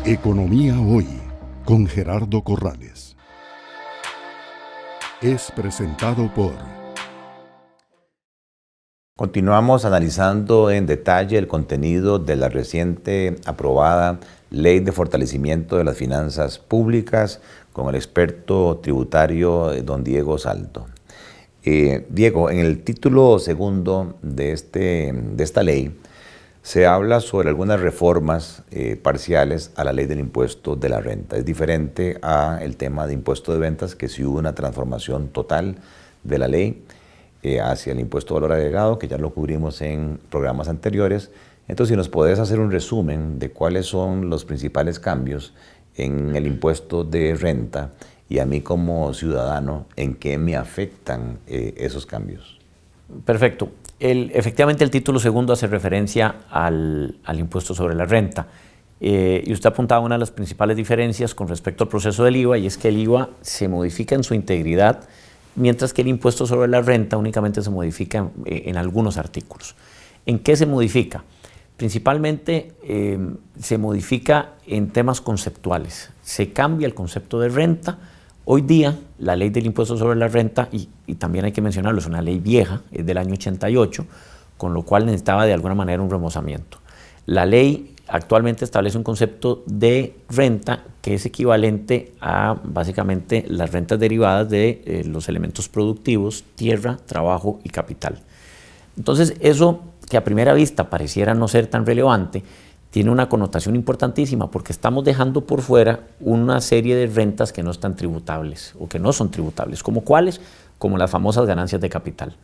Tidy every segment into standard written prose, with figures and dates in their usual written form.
Economía Hoy, con Gerardo Corrales. Es presentado por... Continuamos analizando en detalle el contenido de la reciente aprobada Ley de Fortalecimiento de las Finanzas Públicas con el experto tributario don Diego Salto. Diego, en el título segundo de esta ley se habla sobre algunas reformas parciales a la ley del impuesto de la renta. Es diferente al tema de impuesto de ventas, que sí hubo una transformación total de la ley hacia el impuesto de valor agregado, que ya lo cubrimos en programas anteriores. Entonces, si nos podés hacer un resumen de cuáles son los principales cambios en el impuesto de renta y a mí como ciudadano, ¿en qué me afectan esos cambios? Perfecto. Efectivamente, el título segundo hace referencia al impuesto sobre la renta. Y usted apuntaba una de las principales diferencias con respecto al proceso del IVA, y es que el IVA se modifica en su integridad, mientras que el impuesto sobre la renta únicamente se modifica en algunos artículos. ¿En qué se modifica? Principalmente se modifica en temas conceptuales. Se cambia el concepto de renta. Hoy día, la ley del impuesto sobre la renta, y también hay que mencionarlo, es una ley vieja, es del año 88, con lo cual necesitaba de alguna manera un remozamiento. La ley actualmente establece un concepto de renta que es equivalente a básicamente las rentas derivadas de los elementos productivos, tierra, trabajo y capital. Entonces, eso que a primera vista pareciera no ser tan relevante, tiene una connotación importantísima porque estamos dejando por fuera una serie de rentas que no están tributables o que no son tributables. ¿Como cuáles? Como las famosas ganancias de capital.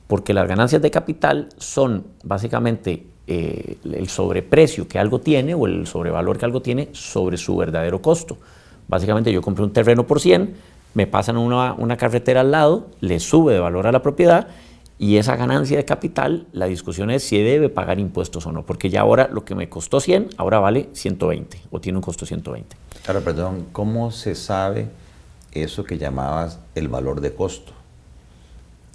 Porque las ganancias de capital son básicamente el sobreprecio que algo tiene o el sobrevalor que algo tiene sobre su verdadero costo. Básicamente yo compré un terreno por 100, me pasan una carretera al lado, le sube de valor a la propiedad, y esa ganancia de capital, la discusión es si debe pagar impuestos o no, porque ya ahora lo que me costó 100, ahora vale 120 o tiene un costo 120. Ahora, perdón, ¿cómo se sabe eso que llamabas el valor de costo?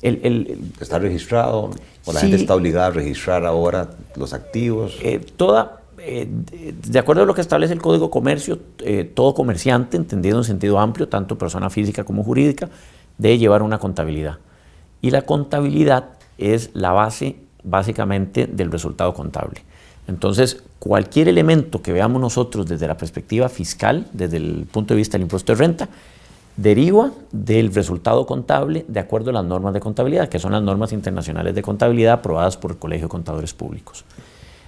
¿Está registrado o la gente está obligada a registrar ahora los activos? De acuerdo a lo que establece el Código de Comercio, todo comerciante, entendido en sentido amplio, tanto persona física como jurídica, debe llevar una contabilidad. Y la contabilidad es la base, básicamente, del resultado contable. Entonces, cualquier elemento que veamos nosotros desde la perspectiva fiscal, desde el punto de vista del impuesto de renta, deriva del resultado contable de acuerdo a las normas de contabilidad, que son las normas internacionales de contabilidad aprobadas por el Colegio de Contadores Públicos.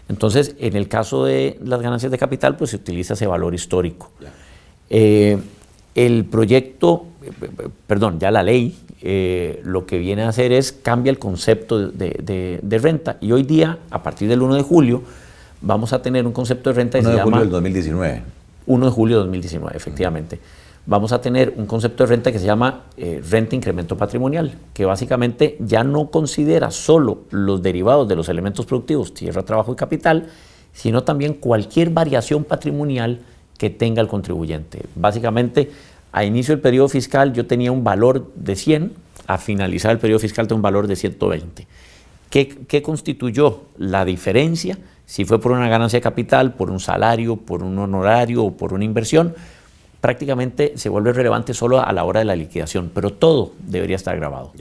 Entonces, en el caso de las ganancias de capital, pues se utiliza ese valor histórico. El proyecto, ya la ley, lo que viene a hacer es cambia el concepto de renta, y hoy día, a partir del 1 de julio, vamos a tener un concepto de renta que se llama... 1 de julio del 2019. 1 de julio de 2019, efectivamente. Vamos a tener un concepto de renta que se llama renta incremento patrimonial, que básicamente ya no considera solo los derivados de los elementos productivos, tierra, trabajo y capital, sino también cualquier variación patrimonial que tenga el contribuyente. Básicamente, a inicio del periodo fiscal yo tenía un valor de 100, a finalizar el periodo fiscal tengo un valor de 120. ¿Qué constituyó la diferencia? Si fue por una ganancia de capital, por un salario, por un honorario o por una inversión, prácticamente se vuelve relevante solo a la hora de la liquidación, pero todo debería estar grabado.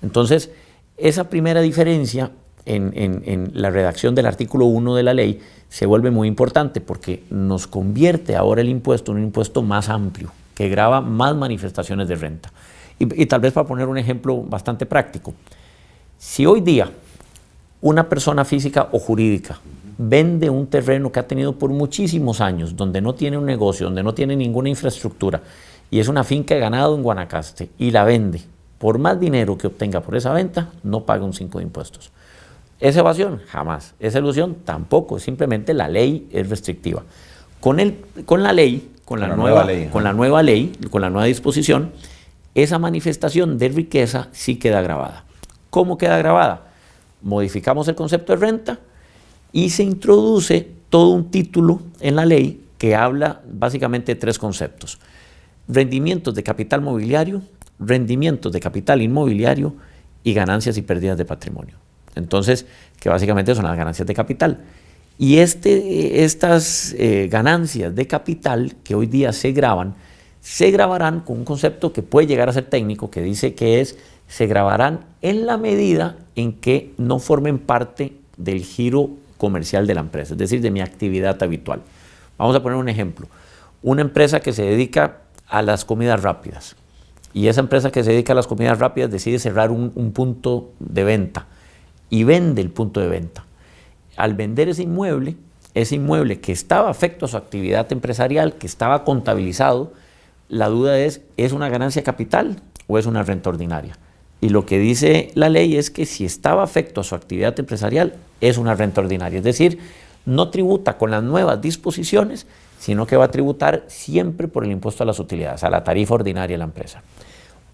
Entonces, esa primera diferencia en la redacción del artículo 1 de la ley se vuelve muy importante porque nos convierte ahora el impuesto en un impuesto más amplio, que grava más manifestaciones de renta. Y tal vez para poner un ejemplo bastante práctico, si hoy día una persona física o jurídica vende un terreno que ha tenido por muchísimos años, donde no tiene un negocio, donde no tiene ninguna infraestructura, y es una finca de ganado en Guanacaste, y la vende, por más dinero que obtenga por esa venta, no paga un 5 de impuestos. ¿Es evasión? Jamás. ¿Es elusión? Tampoco. Simplemente la ley es restrictiva. Con la nueva disposición, esa manifestación de riqueza sí queda grabada. ¿Cómo queda grabada? Modificamos el concepto de renta y se introduce todo un título en la ley que habla básicamente de 3 conceptos: rendimientos de capital mobiliario, rendimientos de capital inmobiliario y ganancias y pérdidas de patrimonio. Entonces, que básicamente son las ganancias de capital. Y estas ganancias de capital que hoy día se grabarán con un concepto que puede llegar a ser técnico, que dice que se grabarán en la medida en que no formen parte del giro comercial de la empresa, es decir, de mi actividad habitual. Vamos a poner un ejemplo. Una empresa que se dedica a las comidas rápidas, y esa empresa que se dedica a las comidas rápidas decide cerrar un punto de venta y vende el punto de venta. Al vender ese inmueble que estaba afecto a su actividad empresarial, que estaba contabilizado, la duda ¿es una ganancia capital o es una renta ordinaria? Y lo que dice la ley es que si estaba afecto a su actividad empresarial, es una renta ordinaria. Es decir, no tributa con las nuevas disposiciones, sino que va a tributar siempre por el impuesto a las utilidades, a la tarifa ordinaria de la empresa.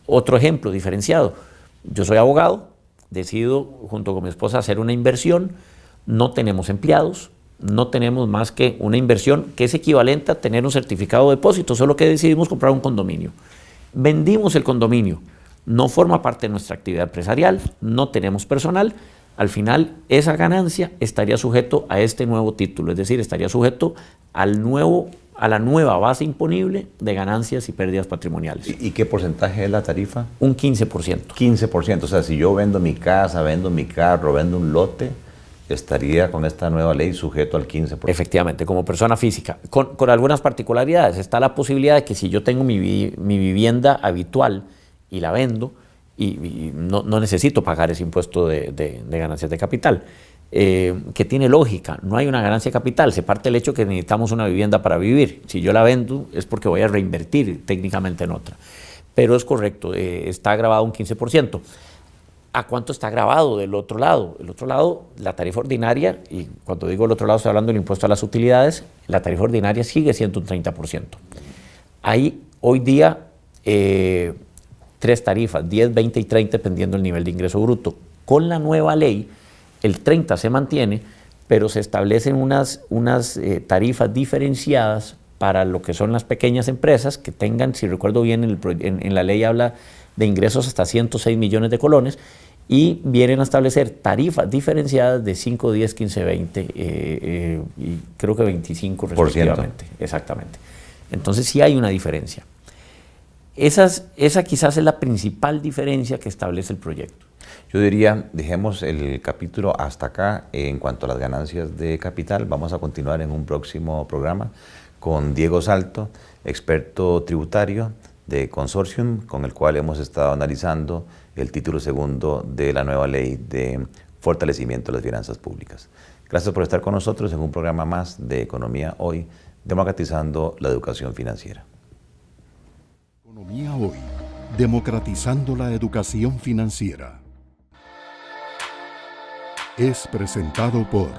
Otro ejemplo diferenciado. Yo soy abogado, decido junto con mi esposa hacer una inversión, no tenemos empleados, no tenemos más que una inversión que es equivalente a tener un certificado de depósito, solo que decidimos comprar un condominio. Vendimos el condominio, no forma parte de nuestra actividad empresarial, no tenemos personal, al final esa ganancia estaría sujeto a este nuevo título, es decir, estaría sujeto a la nueva base imponible de ganancias y pérdidas patrimoniales. ¿Y qué porcentaje es la tarifa? Un 15%. 15%, o sea, si yo vendo mi casa, vendo mi carro, vendo un lote, estaría con esta nueva ley sujeto al 15%. Efectivamente, como persona física, con algunas particularidades. Está la posibilidad de que si yo tengo mi vivienda habitual y la vendo, y no necesito pagar ese impuesto de ganancias de capital, que tiene lógica. No hay una ganancia de capital, se parte del hecho que necesitamos una vivienda para vivir. Si yo la vendo es porque voy a reinvertir técnicamente en otra. Pero es correcto, está grabado un 15%. ¿A cuánto está grabado del otro lado? El otro lado, la tarifa ordinaria, y cuando digo el otro lado estoy hablando del impuesto a las utilidades, la tarifa ordinaria sigue siendo un 30%. Hay hoy día 3 tarifas, 10, 20 y 30, dependiendo del nivel de ingreso bruto. Con la nueva ley, el 30 se mantiene, pero se establecen unas tarifas diferenciadas para lo que son las pequeñas empresas que tengan, si recuerdo bien, en la ley habla de ingresos hasta 106 millones de colones, y vienen a establecer tarifas diferenciadas de 5, 10, 15, 20 y creo que 25 respectivamente. Exactamente. Entonces sí hay una diferencia. Esa quizás es la principal diferencia que establece el proyecto. Yo diría, dejemos el capítulo hasta acá en cuanto a las ganancias de capital. Vamos a continuar en un próximo programa con Diego Salto, experto tributario de Consortium, con el cual hemos estado analizando el título segundo de la nueva ley de fortalecimiento de las finanzas públicas. Gracias por estar con nosotros en un programa más de Economía Hoy, democratizando la educación financiera. Economía Hoy, democratizando la educación financiera. Es presentado por